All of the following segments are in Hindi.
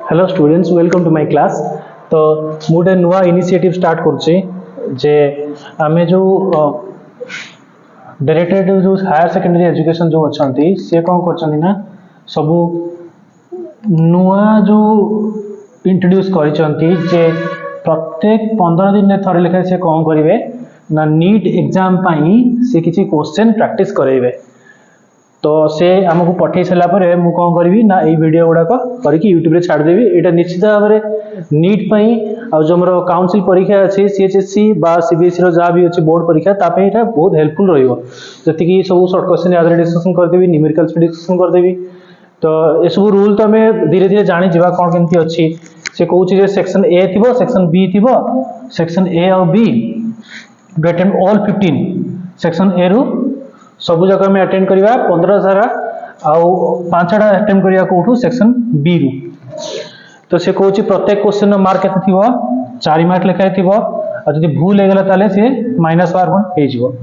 Hello students welcome to my class. तो मुझे नुआ इनिशिएटिव स्टार्ट करछे जे आमे जो डायरेक्टरेट जो हायर सेकेंडरी एजुकेशन जो अछंती से कोन करछंती ना सब नुआ जो इंट्रोड्यूस करिसंती जे प्रत्येक 15 दिन में थरे लेखा से कोन करिवे ना नीट एग्जाम पाई से किछि क्वेश्चन प्रैक्टिस करेइबे। तो से आमको पठे सारा पर मु कौन करी ना ये वीडियो गुड़ाक करके यूट्यूब रे छाड़ देवी। एटा निश्चित भाव में नीट पई आ जो हमर काउंसिल परीक्षा अछि सीएचएससी बा सीबीएसई रो जा भी अछि बोर्ड परीक्षा ता पे एटा बहुत हेल्पफुल रहइबो। जति कि सब शॉर्ट क्वेश्चन याद डिस्कशन कर देवी, न्यूमेरिकल्स पे डिस्कशन कर देवी। तो ए सब रूल तो हमें धीरे धीरे जानि जिबा कोन केमती अछि। से कहउछि जे सेक्शन ए थिबो, सेक्शन बी थिबो, सेक्शन ए और B attempt all 15 section A रु सब जगह में अटेंड करिवा 15 सारा आउ 5टा अटेम्प्ट करिया कोठू सेक्शन बी रु। तो से कहउछि प्रत्येक क्वेश्चन मार्क केते थिबो 4 मार्क लिखाय थिबो आ जदि भूल हे गेला ताले से माइनस मार्क हे जिवो।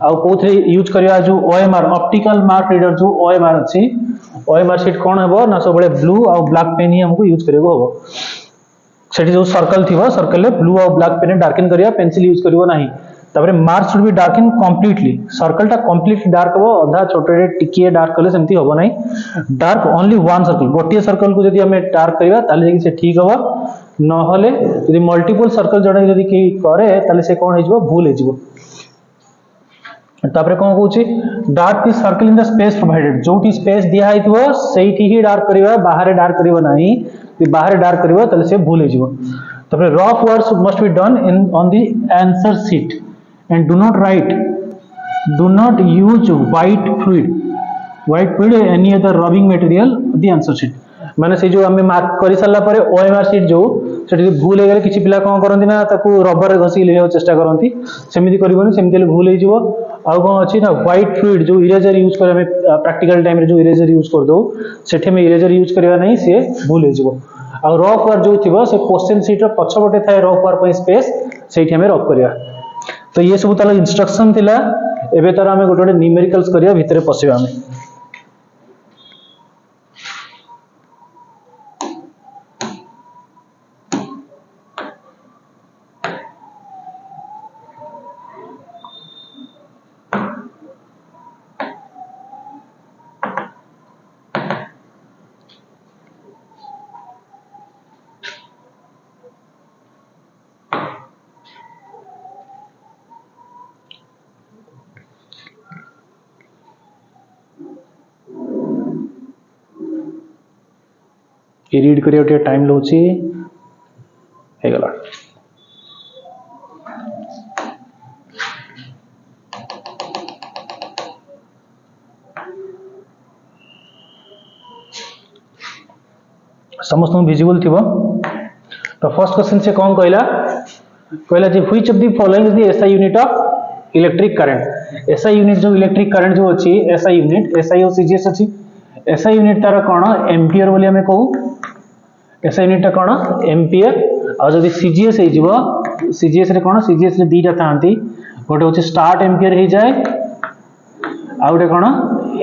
आउ कोथरे यूज करिया जो ओएमआर ऑप्टिकल मार्क रीडर जो ओएमआर अछि ओएमआर शीट कोन हेबो ना सब बळे ब्लू आ ब्लैक पेन ही हमको यूज करियो होबो। सेठी जो सर्कल थिबो सर्कल ले ब्लू और ब्लैक पेन डार्कन करिया पेंसिल यूज करियो नाही। तबरे mark should be darken completely circle टा कंप्लीटली डार्क हो अधा छोटे टिकिए डार्क कले सेमती होबो नाही। डार्क ओनली वन सर्कल गोटे सर्कल को जदी हमें डार्क करिया ताले जे से ठीक होबो न होले यदि मल्टीपल सर्कल जडे जदी की करे ताले से कोन हे जिवो भूल हे जिवो। तापरे कोन कहउछि dark the circle in the space provided जोटी स्पेस दिया हितबो सेठी ही डार्क करिवा बाहर डार्क करिवो नाही। यदि बाहर डार्क करिवो ताले से भूल हे जिवो। तापरे rough works must be done in on the answer sheet and do not use white fluid any other rubbing material the answer sheet माने से जो हमें मार्क करि साला परे ओएमआर शीट जो सेठी भूल हे गेले किछि पिला कोन करंती ना ताकू रबर रे घसी लेवा चेष्टा करंती सेमिति करिवोनी सेमिति ले भूल हे जिवो। आ कोन अछि ना व्हाइट फ्लूइड जो इरेजर यूज करे हमें प्रैक्टिकल टाइम रे जो इरेजर यूज कर दो सेठी में इरेजर यूज करबा नहीं से भूल हे जिवो। आ रफ वर्क जो थिबो से क्वेश्चन शीट रो पछपटे थाए रफ वर्क पे स्पेस सेठी हमें रफ करिया। तो ये सब ताला इंस्ट्रक्शन थिला एबे तार हमें गोटे न्यूमेरिकल्स करिया भितरे पसिबा हमें। ये रीड करिया उठे टाइम लउची हे गला। समस्त विजिबल थिबो। तो फर्स्ट क्वेश्चन से कौन कहला जे which of the following is the SI unit of electric current. SI unit जो इलेक्ट्रिक करंट जो अछि एसआई यूनिट एसआई और सीजीएस अछि। एसआई यूनिट तार कोन एम्पियर बोली हमें कहू एसआई यूनिट कोन एम्पियर और जदी सीजीएस हे जिवो सीजीएस रे कोन सीजीएस रे दीटा थांती गोटे होछि स्टार्ट एम्पियर हे जाय आ गोटे कोन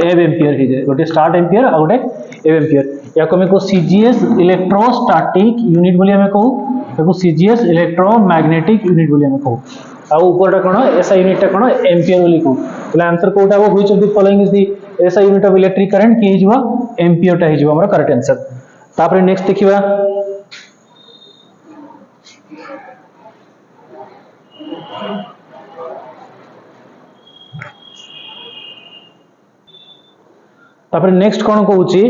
एब एम्पियर हे जाय गोटे स्टार्ट एम्पियर आ गोटे एब एम्पियर या को हमें को सीजीएस इलेक्ट्रोस्टैटिक यूनिट बोली हमें कहू ताको सीजीएस इलेक्ट्रोमैग्नेटिक यूनिट बोली हमें कहू आ ऊपरटा कोन एसआई यूनिट कोन एम्पियर बोली कहू। तो आंसर कोटा हो which of the following is the SI unit of electric current की हे जिवो एम्पियर टा हे जिवो हमर करेक्ट आंसर। तापर नेक्स्ट देखिबा तापर नेक्स्ट कोन कहउची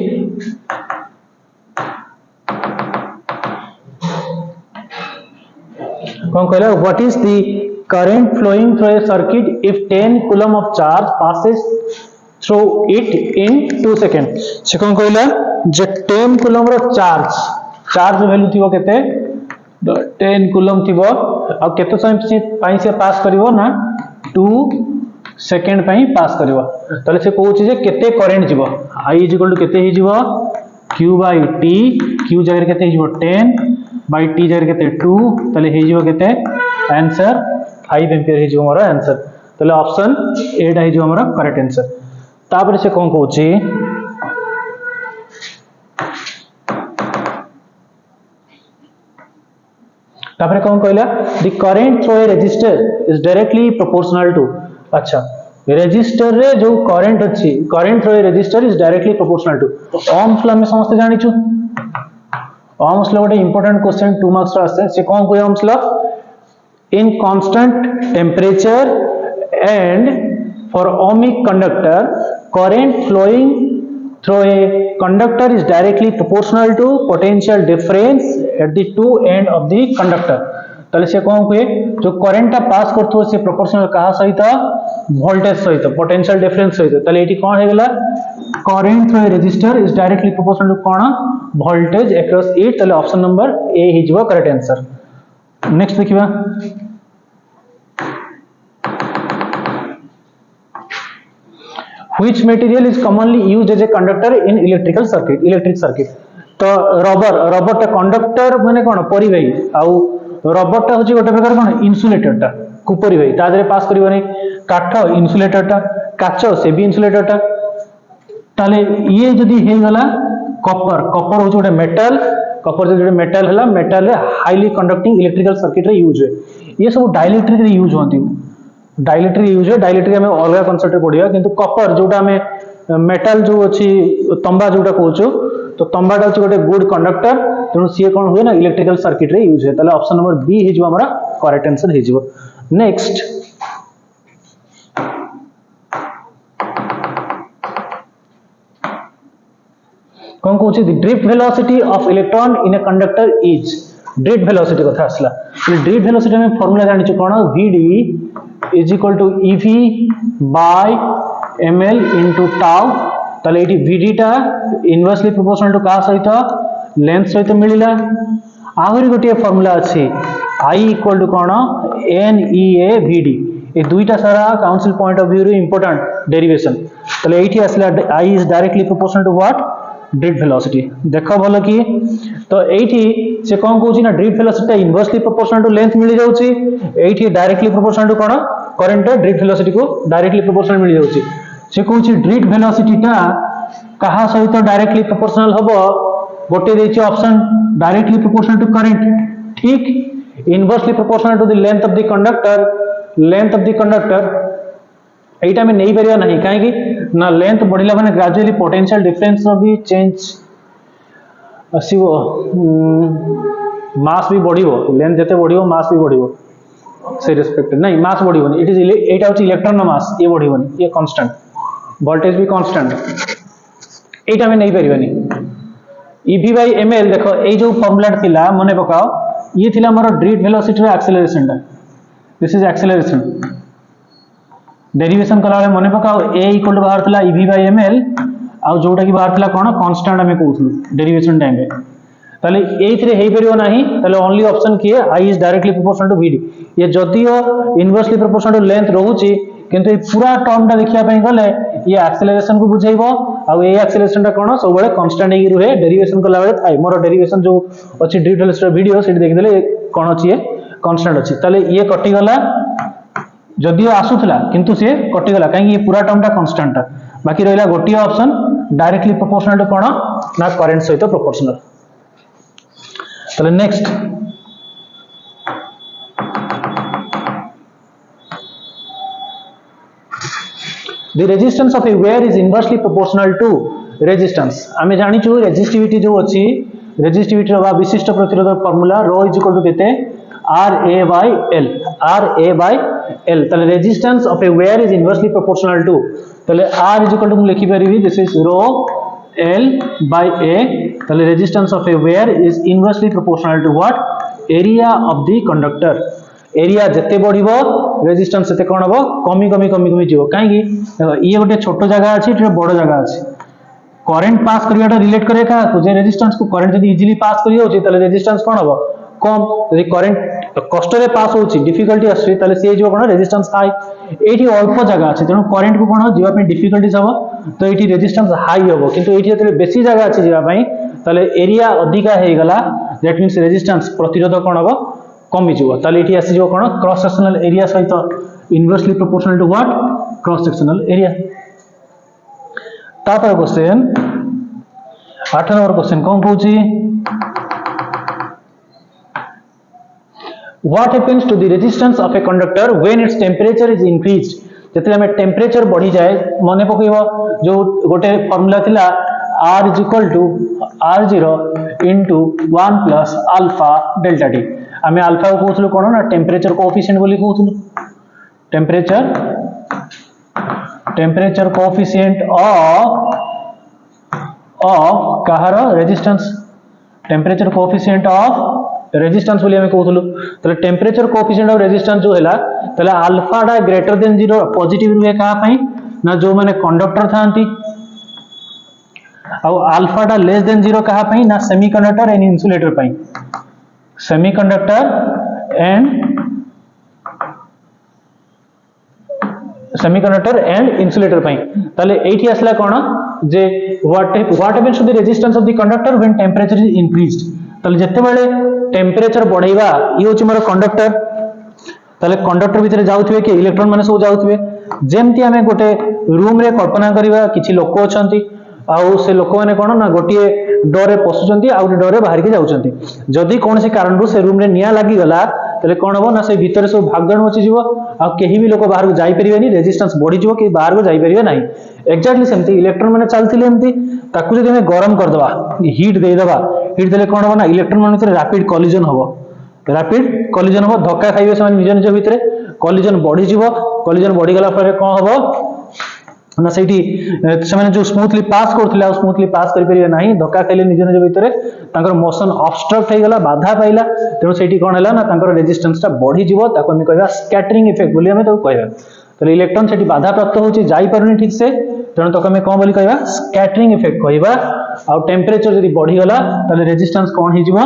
कोन कहला what is the current flowing through a circuit if 10 coulomb of charge passes through it in 2 second. से कोन कहला जे 10 कूलम रो चार्ज वैल्यू थिबो केते 10 कूलम थिबो आ केते समय से पाई से पास करिवो ना 2 सेकंड पई पास करिवो। तले से कहउची जे केते करंट जिवो I = केते हे जिवो q/t q जगह केते हे जिवो 10/t जगह केते 2 तले हे जिवो केते आंसर 5 एम्पियर हे जिवो मोर आंसर। तले ऑप्शन ए डा हे जिवो मोर करेक्ट आंसर। तापर से कोन कहउची तापर कौन कहला the current through a resistor is directly proportional to अच्छा रेजिस्टर रे जो करेंट अछि current through a resistor is directly proportional to ohms ला हम समस्त जानिछु ohms ला गोटे इंपोर्टेंट क्वेश्चन 2 मार्क्स रा आसे से कौन कोइ ohms La in constant temperature and for ohmic conductor current flowing through a conductor is directly proportional to potential difference at the two end of the conductor ताले से कौन हुए जो करंट पास करथो से प्रोपोर्शनल कहा सहित वोल्टेज सहित पोटेंशियल डिफरेंस सहित ताले एटी कोन हेगला current through a resistor is directly proportional to कोन वोल्टेज अक्रॉस इट ताले ऑप्शन नंबर ए हिजबो करेक्ट आंसर नेक्स्ट देखिबा which material is commonly used as a conductor in electric circuit तो रबर टा कंडक्टर माने कोन परिवाही आउ रबर टा होची गोटे प्रकार कोन इन्सुलेटर टा को परिवाही ता देरे पास करिवनी काठ इन्सुलेटर टा काचो से भी इन्सुलेटर टा ताले ये जदी हे गला कॉपर होची गोटे मेटल कॉपर जदी मेटल हला मेटल रे हाईली कंडक्टिंग इलेक्ट्रिकल सर्किट रे यूज होय ये सब डाइलेक्ट्रिक रे यूज होंती डाइलेक्ट्रिक यूज है डाइलेक्ट्रिक में अलग कॉन्सेप्ट पढ़िया किंतु कॉपर जोटा में मेटल जो अछि तंबा जोटा कहूचो तो तंबाटा अछि गोटे गुड कंडक्टर तेणु सी कोन हुए ना इलेक्ट्रिकल सर्किट रे यूज है ताले ऑप्शन नंबर बी हिजो हमरा करेक्ट आंसर हिजो नेक्स्ट कोन कहूची the drift velocity of electron in a conductor is drift velocity कथा असला ड्रिफ्ट वेलोसिटी में फार्मूला जानि छु कोन vd is equal to ev by ml into tau ताले एटी vd टा इनवर्सली प्रोपोर्शनल टू का सहित लेंथ सहित मिलिला आहुरी गोटे फार्मूला अछि I equal to cone NEA vd ए दुईटा सारा काउंसिल पॉइंट ऑफ व्यू रे इंपोर्टेंट डेरिवेशन ताले एठी असला I is directly proportional to what drift velocity देखो भलो कि तो एठी से कोन कहूची ना ड्रिफ्ट वेलोसिटी टा इनवर्सली प्रोपोर्शनल टू लेंथ मिली जाउची एठी डायरेक्टली प्रोपोर्शनल टू कोन करंट ड्रिफ्ट वेलोसिटी को डायरेक्टली प्रोपोर्शनल मिली जाउची से कहूची ड्रिफ्ट वेलोसिटी टा कहा सहित डायरेक्टली प्रोपोर्शनल हबो गोटे देछि option directly proportional to current ठीक inversely proportional to the length of the conductor एटा में नहीं परिया नहीं काहे कि ना लेंथ बढ़िला माने ग्रेजुअली पोटेंशियल डिफरेंस रो भी चेंज आसीबो मास भी बढ़िबो लेंथ जते बढ़िबो मास भी बढ़िबो से रिस्पेक्ट नहीं मास बढ़िबोनी इट इज एटा होची इलेक्ट्रॉन नो मास ये बढ़िबोनी ये कांस्टेंट वोल्टेज भी कांस्टेंट एटा में नहीं परिबोनी ev by ml देखो ए जो फार्मूला थिला मने पकाओ ये थिला हमर ड्रिफ्ट वेलोसिटी रो एक्सेलरेशन टा दिस इज एक्सेलरेशन डेरिवेशन कला मन पकाओ a इक्वल टू बाहर थला ev by ml आ जोटा की बाहर थला कोन कांस्टेंट हमें कहउथलु डेरिवेशन टाइम रे ताले एथरे हेई परियो नाही ताले ओनली ऑप्शन की है I is directly proportional to vd ये जदियो इनवर्सली प्रोपोर्शनल टू लेंथ रहउची किंतु ए पूरा टर्म टा देखिया पई गले ये एक्सेलरेशन को बुझाइबो आ ए एक्सेलरेशन टा कोन सब बेले कांस्टेंट हेई रहे डेरिवेशन कला बेले थाई मोर डेरिवेशन जो अछि ड्रिफ्ट वेलोसिटी वीडियो सेठी देख देले कोन अछि ये कांस्टेंट अछि ताले ये कटि गला जदियो आसुथला किंतु से कटि गला काहे ये पूरा टर्म टा कांस्टेंट टा बाकी रहला गोटी ऑप्शन डायरेक्टली प्रोपोर्शनल टू कोन ना करंट सहित प्रोपोर्शनल ताले next the resistance of a wire is inversely proportional to resistance आमे जानि छु रेजिस्टिविटी जो अछि रेजिस्टिविटी रो विशिष्ट प्रतिरोधक फार्मूला ρ = केते RA/L ताले resistance of a wire is inversely proportional to ताले R = मु लिखि परिबी this is ρ L by A ताले resistance of a wire is inversely proportional to what area of the conductor area जते बढ़िबो रेजिस्टेंस सेते कोन हबो कमी जीवो काहे कि ये गोटे छोटो जगह अछि एटे बड़ जगह अछि करंट पास करियाटा रिलेट करे का जे रेजिस्टेंस को करंट जदी इजीली पास करि होछि तले रेजिस्टेंस कोन हबो कम यदि करंट कष्ट रे पास होछि डिफिकल्टी आछि तले से जो कोन रेजिस्टेंस हाई एठी अल्प जगह अछि तेनु करंट को कोन जीवा पे डिफिकल्टीज हबो तो एठी रेजिस्टेंस हाई हबो किंतु एठी जते बेसी जगह अछि जीवा पई तले एरिया अधिका हे गला दैट मींस रेजिस्टेंस प्रतिरोध कोन हबो कमी जीवो ताले एठी आसी जो कोन क्रॉस सेक्शनल एरिया सहित inversely proportional to what cross sectional area तापर क्वेश्चन 8 नंबर क्वेश्चन कोन कहूची what happens to the resistance of a conductor when its temperature is increased जेते हमें टेम्परेचर बढ़ी जाए मने पकइबो जो गोटे फार्मूला थिला r is equal to r0 into 1 plus alpha delta t आमे अल्फा को कहथलो कोन ना टेम्परेचर कोएफिशिएंट बोली कहथलो टेम्परेचर कोएफिशिएंट ऑफ कहार resistance temperature coefficient of resistance बोली हमें कहथलो तले टेम्परेचर कोएफिशिएंट ऑफ रेजिस्टेंस जो हैला तले अल्फा डा ग्रेटर देन 0 पॉजिटिव रुहे कहा पई ना जो माने कंडक्टर थांती और अल्फा डा लेस देन 0 कहा पई ना सेमीकंडक्टर एंड इंसुलेटर पई सेमीकंडक्टर एंड इंसुलेटर पई ताले एठी असला कोन जे what happens to the resistance of the conductor when temperature is increased ताले जत्ते बेले टेम्परेचर बढ़ाइबा ई होची मोर कंडक्टर ताले कंडक्टर भीतर जाउथबे कि इलेक्ट्रॉन माने सब जाउथबे जेमति हमें गोटे रूम रे कल्पना करिबा किछि लोक अछंती आउ से लोक माने कोन ना गोटिए डोरे पसुचंती आउ डोरे बाहर के जाउचंती जदी कोनसी कारण रो से रूम रे निया लागि गला तले कोन हो ना से भीतर सब भागदड़ मचि जीवो आ केही भी लोक बाहर को जाई परिबेनी रेजिस्टेंस बढ़ी जीवो कि बाहर को जाई परिबे नाही एक्जेक्टली सेमती इलेक्ट्रॉन माने चलथिले एमती ताकू जदी हमें गरम कर दबा हीट दे दबा हीट देले कोन हो ना इलेक्ट्रॉन माने रैपिड कोलिजन हो धक्का खाइबे से निज निज भीतर कोलिजन बढ़ी जीवो कोलिजन बढ़ी गला पर कोन हो ना सेठी से माने जो स्मूथली पास करथिले आ स्मूथली पास करि परिबे नाही धक्का खाइले निज निज भीतर तांकर मोशन ऑब्स्ट्रक्ट हे गला बाधा पाइला तेनो सेठी कोन हला ना तांकर रेजिस्टेंस ता बढ़ी जीवो ताको हम कहबा स्कैटरिंग इफेक्ट बोली हमें तो कहबा तो इलेक्ट्रॉन सेठी बाधा प्राप्त होची जाई परनी ठीक से तेनो तो हमें कोन बोली कहबा स्कैटरिंग इफेक्ट कहबा आ टेम्परेचर जदी बढ़ी गला ताले रेजिस्टेंस कोन हे जीवो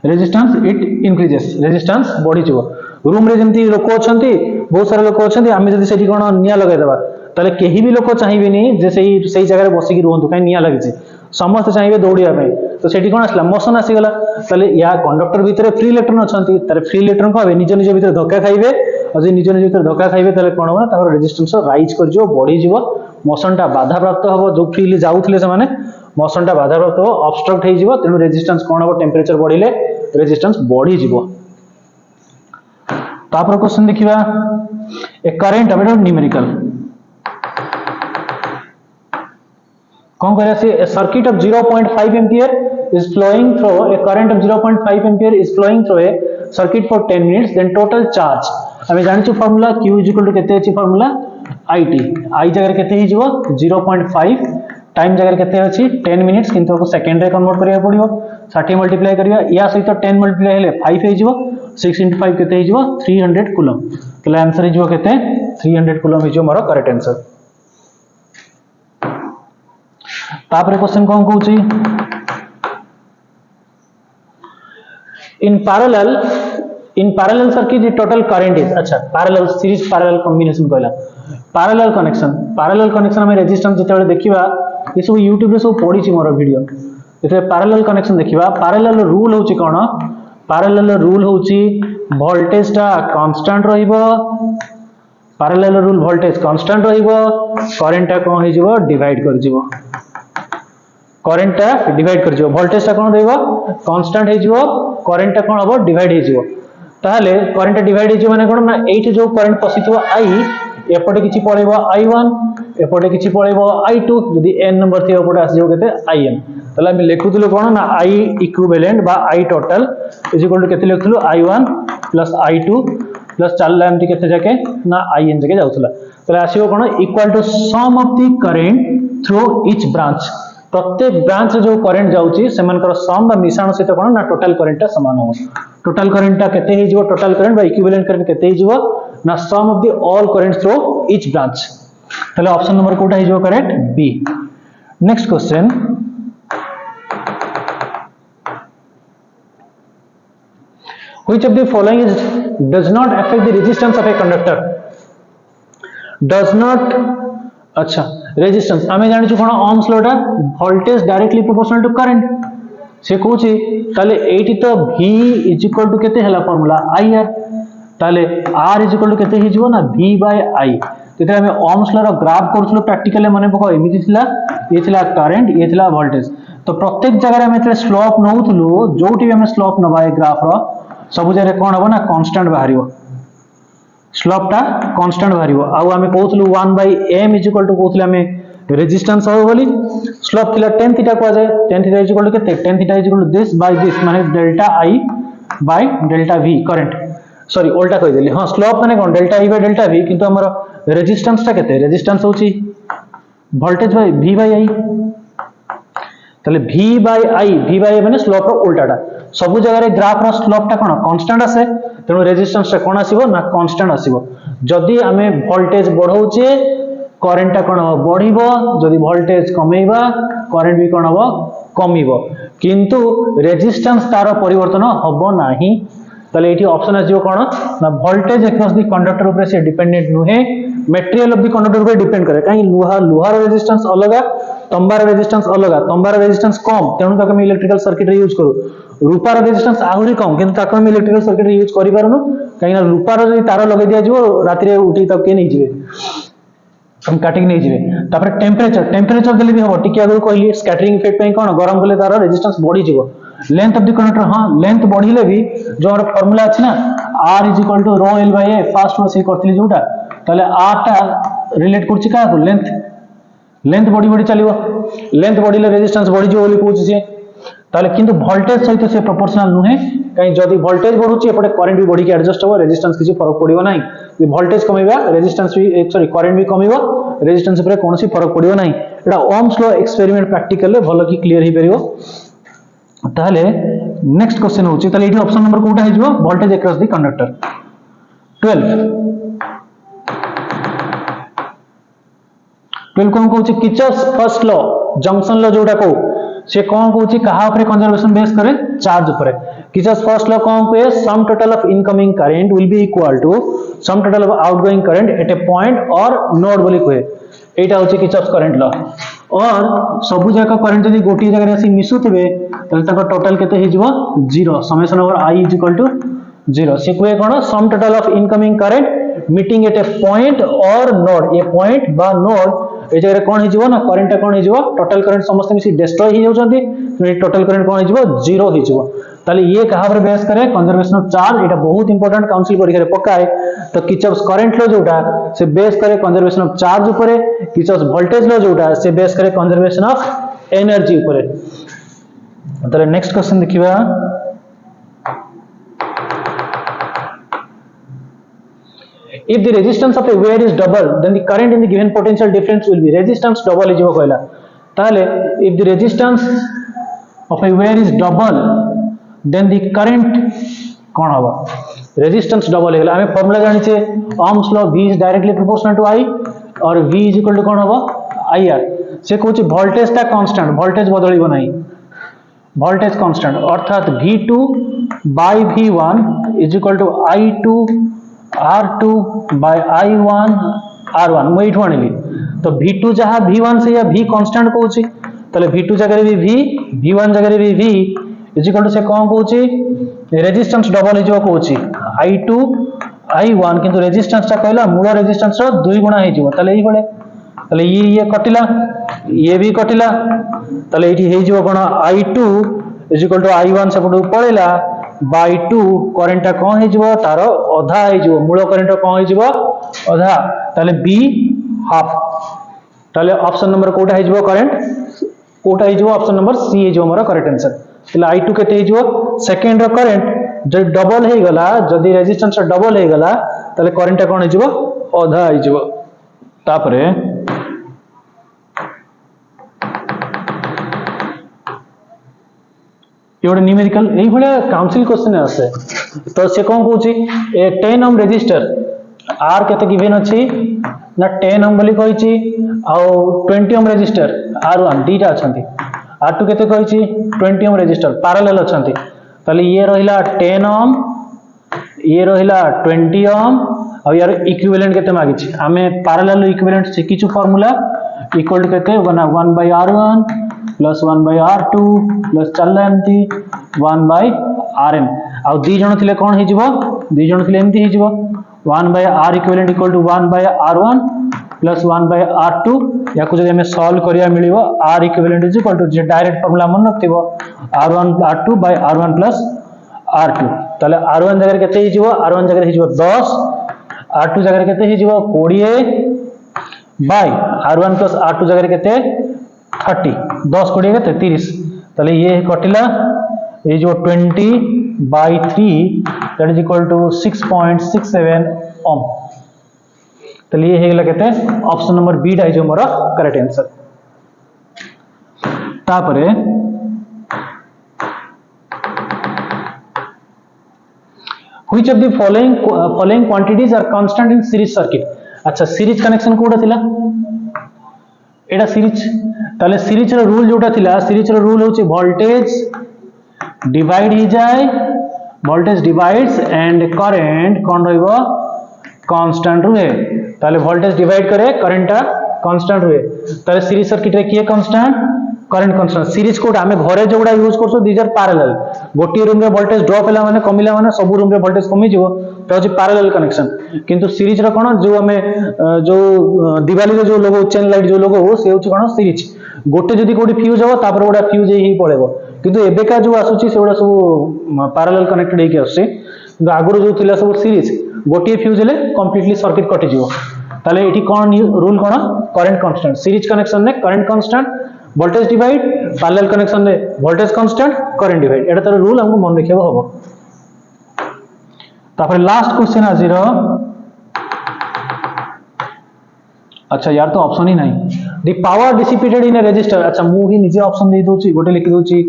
रेजिस्टेंस इट इंक्रीजेस रेजिस्टेंस बढ़ी जीवो रूम रे जेमती लोक अछंती बहुत सारा लोक अछंती आमे जदी सेठी कोन निया लगाय देबा ताले केही भी लोक चाहिबेनी जे सेही जगह रे बसी कि रहंतु काई निया लागिছে समस्त चाहिबे दौड़िया पे तो सेठी कोन असला मोशन आसी गला ताले या कंडक्टर भीतर फ्री इलेक्ट्रॉन अछंती तारे फ्री इलेक्ट्रॉन को निज निज भीतर धक्का खाइबे और जे निज निज भीतर धक्का खाइबे ताले कोन हो ना ताकर रेजिस्टेंस राइज कर जो बढ़ी जीवो मोशन टा बाधा प्राप्त हबो जो फ्रीली जाउथले से माने मोशन टा बाधा प्राप्त हो ऑब्स्ट्रक्ट हे जीवो तेनु रेजिस्टेंस कोन हबो टेम्परेचर बढ़िले रेजिस्टेंस बढ़ी जीवो तापर क्वेश्चन देखिबा ए करंट अब न्यूमेरिकल कौन करे से a circuit of 0.5 ampere is flowing through a current of 0.5 ampere is flowing through a circuit for 10 minutes then total charge हमें जानि छु फार्मूला q केते अछि फार्मूला it i जगह केते हि जीवो 0.5 टाइम जगह केते अछि 10 मिनिट्स किंतु को सेकंड रे कन्वर्ट करिया पड़िबो 60 मल्टीप्लाई करिया या सहित 10 मल्टीप्लाई हेले 5 हे जीवो 6 into 5 केते हे जीवो 300 कूलम तो आंसर हे जीवो केते 300 कूलम हे जीवो मोर करेक्ट आंसर तापर क्वेश्चन कोन कहूची in parallel circuit the total current is अच्छा parallel series parallel combination कहला parallel connection हमें रेजिस्टेंस जेते देखिबा ये सब YouTube रे सब पढी छि मोर वीडियो एते parallel connection देखिबा parallel रूल होची कोन parallel रूल होची वोल्टेज ता कांस्टेंट रहिबो parallel रूल वोल्टेज कांस्टेंट रहिबो करंट ता कोन हे जीवो डिवाइड कर जीवो करंट ता डिवाइड कर जीवो वोल्टेज ता कोन रहइबो कांस्टेंट हे जीवो करंट ता कोन हबो डिवाइड हे जीवो ताहले करंट डिवाइड हे जीवो माने कोन ना एठी जो करंट पसिथिबो i एपटे किछि पळेबो i1 एपटे किछि पळेबो i2 जदी n नंबर थियो एपटे आसी जो केते in तले हम लेखुतलो कोन ना i इक्विवेलेंट बा i total is equal to केते लेखुतलो i1 प्लस i2 प्लस चालला एमति केते जाके ना in जाके जाउतला तले आसीबो कोन equal to sum of the current through each branch प्रत्येक ब्रांच जो करंट जाउची सेमानकर सम बा मिश्रण सहित कोन ना टोटल करंट ता समान हो टोटल करंट ता केते हे जीवो टोटल करंट बा इक्विवेलेंट करंट केते हे जीवो ना sum of the all currents through each branch तले ऑप्शन नंबर कोटा हे जीवो करेक्ट बी next question which of the following is does not affect the resistance of a conductor does not अच्छा रेजिस्टेंस आमे जानि छु कोन ohms law टा voltage directly proportional to current से कहूची ताले एठी तो v इज इक्वल टू केते हला फार्मूला ir ताले r इज इक्वल टू केते हि जीवो ना v बाय i तेते हमें ohms law रो ग्राफ करथलो प्रैक्टिकली माने पको एमिति थिला ये थिला करंट ये थिला वोल्टेज तो प्रत्येक जगह रे हमें स्लोप नउथलो जोठी हमें स्लोप नबाय ग्राफ रो सब जगह कौन हम ना कांस्टेंट बाहर स्लोप टा कांस्टेंट बाहर आउ आम कहूँ 1/m इज इक्वल टू कहते आम रेजिस्टेंस हो बोली स्लोप थिला tan थीटा को जाए tan theta is equal to केते tan theta is equal to this by this माने delta I by delta V current sorry उल्टा कह देली हां स्लोप माने कोन delta I by delta V किंतु हमर रेजिस्टेंस टा केते रेजिस्टेंस होची voltage by V by I तले V बाय I माने स्लोप रो उल्टाटा सब जगह रे ग्राफ रो स्लोप टा कोन कांस्टेंट आसे तेनु रेजिस्टेंस टा कोन आसीबो ना कांस्टेंट आसीबो जदी आमे वोल्टेज बढ़ौचे करेंट कौन हम बढ़िबो जदि वोल्टेज कमेबा करेंट भी कौन हम कमिबो किंतु रेजिस्टेंस तार परिवर्तन हबो नाही तले एठी ऑप्शन आजियो कोन ना वोल्टेज अक्रॉस द कंडक्टर ऊपर से डिपेंडेंट नुहे मटेरियल ऑफ द कंडक्टर ऊपर डिपेंड करे काई लोहार रेजिस्टेंस अलगा तंबार रेजिस्टेंस अलगा तंबार रेजिस्टेंस कम तेनु तक हम इलेक्ट्रिकल सर्किट रे यूज करू रूपार रेजिस्टेंस आहुरी कम किंतु ताक हम इलेक्ट्रिकल सर्किट रे यूज करि पारुनु काई ना रूपार जदि तार लगे दिया जिवो राति रे उठी तक के नै जिवे हम काटिक नहीं जिवे तापर टेम्परेचर देले भी हो टिके आगु कहली स्कैटरिंग इफेक्ट पे कोन गरम कले तार रेजिस्टेंस बढ़ी जिवो लेंथ ऑफ द कंडक्टर हां लेंथ बढ़िले भी जो और फार्मूला अछि ना r ρ l a फास्ट में से करथली जोटा तले r टा रिलेट करछि का लेंथ बढ़ी चलिवो लेंथ बढ़िले रेजिस्टेंस बढ़ी जिवो बोली कहछि से ताले किंतु वोल्टेज सहित से प्रोपोर्शनल नुहे कहीं जदि वोल्टेज बढ़ुची एपटे करंट भी बढ़ी के एडजस्ट हो रेजिस्टेंस किसी फरक पड़िबो नाही जे वोल्टेज कमेबा रेजिस्टेंस भी सॉरी करंट भी कमिबो रेजिस्टेंस ऊपर कोनोसी फरक पड़िबो नाही एटा ओम्स लॉ एक्सपेरिमेंट प्रैक्टिकल ले भलो की क्लियर ही परिबो ताले नेक्स्ट क्वेश्चन होची ताले एठी ऑप्शन नंबर कोटा हिजबो वोल्टेज अक्रॉस द कंडक्टर 12 कोन कहूची Kirchhoff's first law junction law जोटा को से कौन कहूची कहा ऊपर कंजर्वेशन बेस करे चार्ज ऊपर किर्चॉफ्स फर्स्ट लॉ कौन कहे sum total of incoming current will be equal to sum total of outgoing current at a point or node बोली कहे एटा होची किर्चॉफ्स करंट लॉ और सब जगह करंट जदी गोटी जगह आसी मिसुथिबे तले तक टोटल केते हिजबो 0 summation over I is equal to 0 से कहे कोन sum total of incoming current meeting at a point or node a point बा नोड ए जगह कोन हिजबो ना करंट कोन हिजबो टोटल करंट समस्त मिसी डिस्ट्रॉय ही जाउछंती तो टोटल करंट कोन हिजबो 0 हिजबो ताले ये कहा पर बेस करे कंजर्वेशन ऑफ चार्ज एटा बहुत इंपोर्टेंट काउंसिल परीक्षा रे पकाए तो किर्चॉफ्स करंट लॉ जोटा से बेस करे कंजर्वेशन ऑफ चार्ज ऊपर किर्चॉफ्स वोल्टेज लॉ जोटा से बेस करे कंजर्वेशन ऑफ एनर्जी ऊपर ताले नेक्स्ट क्वेश्चन देखिबा if the resistance of a wire is double then the current in the given potential difference will be resistance double is कहला ताले if the resistance of a wire is double then the current कौन होगा resistance double है हमें फार्मूला जानी छे ohms law V is directly proportional to I और V is equal to कौन होगा IR से कहूँ वोल्टेज टा कांस्टेंट वोल्टेज बदलिबो नाही वोल्टेज कांस्टेंट अर्थात V2 by V1 is equal to I2 R2 by I1 R1 मैं इठो आनिली तो V2 जहां V1 से या V कांस्टेंट कहूची तले V2 जगह रे भी V V1 जगह रे भी V इज इक्वल टू से कोन कहूची रेजिस्टेंस डबल हिजो कहूची I2 I1 किंतु रेजिस्टेंस ता कहला मूल रेजिस्टेंस रो 2 गुणा हिजो तले ई बळे तले ये कटिला ये भी कटिला तले इठी हिजो कोन I2 is equal to I1 सेपटू पळेला by 2 करंट कोन हिजबो तारो आधा हिजबो मूल करंट कोन हिजबो आधा ताले b हाफ ताले ऑप्शन नंबर कोटा हिजबो करंट कोटा हिजबो ऑप्शन नंबर सी हिजबो हमर करेक्ट आंसर ताले I2 केते हिजबो सेकंड रो करंट जे डबल हे गला जदी रेजिस्टेंस डबल हे गला ताले करंट कोन हिजबो आधा हिजबो तापरे ये न्यूमेरिकल एही भले काउंसिल क्वेश्चन आसे तो से कोन कहूची ए 10 ओम रेजिस्टर आर केते गिवन अछि ना 10 ओम बोली कहिची आ 20 ओम रेजिस्टर R1 दीटा अछंती R2 केते कहिची 20 ओम रेजिस्टर पैरेलल अछंती तले ये रहिला 10 ओम ये रहिला 20 ओम आ यार इक्विवेलेंट केते मागिची हमें पैरेलल इक्विवेलेंट सिकिछु फार्मूला इक्वल टू केते 1 by R1 plus 1 by R2 plus चलला एमती 1 by Rn आ दी जण थिले कोन हिजबो दी जण थिले एमती हिजबो 1 by R equivalent equal to 1 by R1 plus 1 by R2 याकु जदि हमें सॉल्व करिया मिलिबो R equivalent is equal to J direct formula मन नथिबो R1 R2 by R1 plus R2 ताले R1 जगह केते ही जीवो R1 जगह ही जीवो 10 R2 जगह केते ही जीवो 20 बाय R1 प्लस R2 जगह केते 30 10 20 केते 30 ताले ये कटिला ये जो 20 by 3 that is equal to 6.67 ohm ताले ये हेगला केते ऑप्शन नंबर बी डाइ जो मोर करेक्ट आंसर तापरे which of the following quantities are constant in series circuit अच्छा सीरीज कनेक्शन कोडा थिला एडा सीरीज ताले सीरीज रो रूल जोटा थिला सीरीज रो रूल होची वोल्टेज डिवाइड ही जाए वोल्टेज डिवाइड्स एंड करंट कोन रहइबो कांस्टेंट रुहे ताले वोल्टेज डिवाइड करे करंटटा कांस्टेंट रुहे ताले सीरीज सर्किट रे किए कांस्टेंट करंट कांस्टेंट सीरीज कोड हमें घरे जोडा यूज करसो दीज आर पैरेलल गोटी रूम रे वोल्टेज ड्रॉप हैला माने कमिला माने सब रूम रे वोल्टेज कमी जिवो तो होची पैरेलल कनेक्शन किंतु सीरीज रो कोन जो हमें जो दिवाली रे जो लोगो चेन लाइट जो लोगो से होची कोन सीरीज गोटे जदी कोडी फ्यूज हो तापर गोडा फ्यूज ही पळेबो किंतु एबेका जो आसुची सेउडा सब पैरेलल कनेक्टेड हे के आसी किंतु आगुरो जो थिला सब सीरीज गोटी फ्यूज हेले कंप्लीटली सर्किट कटि जिवो ताले एठी कोन रूल कोन करंट कांस्टेंट सीरीज कनेक्शन ने current constant voltage divide parallel connection ने वोल्टेज कांस्टेंट करंट डिवाइड एटा तार रूल हमको मन रखियो हबो तापर लास्ट क्वेश्चन आजिर अच्छा यार तो ऑप्शन ही नहीं the power dissipated in a resistor अच्छा मु ही निजे ऑप्शन दे दोची गोटे लिखि दोची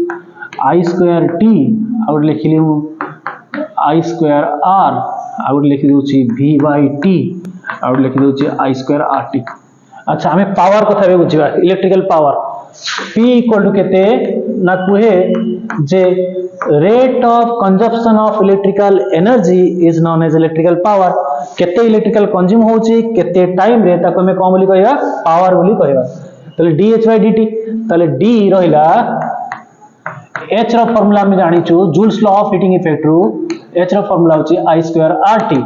I2T और लिखिली मु I2R और लिखि दोची V/T और लिखि दोची I2RT अच्छा हमें पावर कथा बे बुझिबा electrical power P equal to केते ना कुहे जे rate of consumption of electrical energy is known as electrical power केते इलेक्ट्रिकल कंज्यूम होची केते टाइम रे ताको हमें कोन बोली कहया पावर बोली कहया तले dH/dt तले d रहिला h रो फार्मूला हम जानि छु joules law of heating effect रू h रो फार्मूला होची I2RT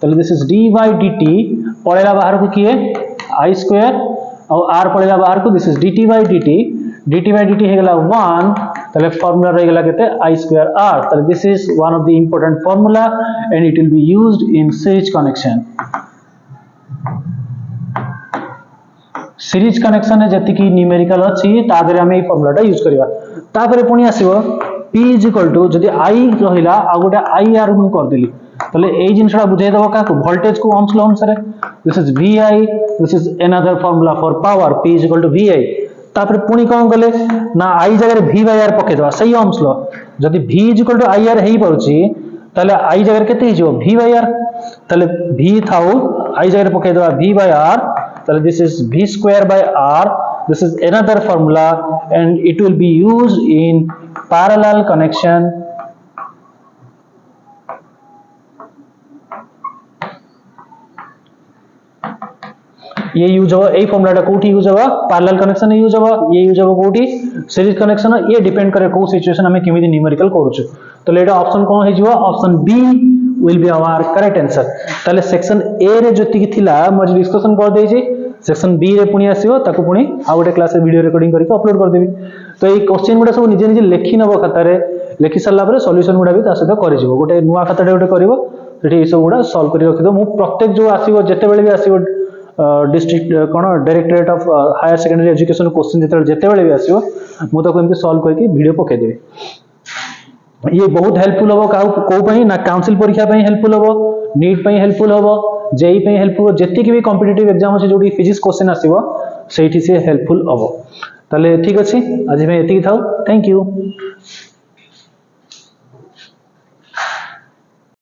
तले दिस इज d/dt पळेला बाहर को किए I2 और r पड़ेगा बाहर को दिस इज dt/dt हे गेला 1 तले फार्मूला रह गेला केते I2R तले this is one of the important formula and it will be used in series connection series connection है जति की न्यूमेरिकल अछि तादरे हम ए फार्मूलाटा यूज करिवा तापरे पुनी आसीबो P जदी I रहिला आ गोटे IR हम कर देली तले ए जिनसडा बुझाई दबो का वोल्टेज को ohms law अनुसार this is VI this is another formula for power P VI तापर पुनी कोन गले ना I जगह V/R पके दवा सही ohms law जदी V IR हेई परुची तले I जगह केते हिजो V/R तले V थाउ I जगह पके दवा V/R तले this is V²/R this is another formula and it will be used in parallel connection ये यूज हो ए फॉर्मूलाटा कोठी यूज हो पैरेलल कनेक्शन यूज हो ये यूज हो कोठी सीरीज कनेक्शन ये डिपेंड करे को सिचुएशन हमें केमिति न्यूमेरिकल करूछु तो लेटा ऑप्शन कोन हे जिवो option B will be our correct answer ताले सेक्शन ए रे जति की थिला म डिस्कशन कर देई छी सेक्शन बी रे पुनी आसीबो ताको पुनी आ गोटे क्लास रे वीडियो रिकॉर्डिंग करके अपलोड कर देबी तो ए क्वेश्चन गुडा सब निजे निजे लेखि नबो खाता रे लेखि सल्ला परे सॉल्यूशन गुडा भी ता सहित करि जिवो गोटे नुवा खाताटे गोटे करिवो सेठी ए सब गुडा सॉल्व करि रखि दो मु प्रत्येक जो आसीबो जते बेले भी आसीबो डिस्ट्रिक्ट कोन Directorate of Higher Secondary Education question जते बेले भी आसीबो मु ताको एमती सॉल्व करके वीडियो पके देबी ये बहुत हेल्पफुल हो को पई ना काउंसिल परीक्षा पई हेल्पफुल हो नीट पई हेल्पफुल हो जेई पई हेल्पफुल जति की भी कॉम्पिटिटिव एग्जाम अछि जोडी फिजिक्स क्वेश्चन आसीबो सेठी से हेल्पफुल हो ताले ठीक अछि आज मैं एति थाउ थैंक यू।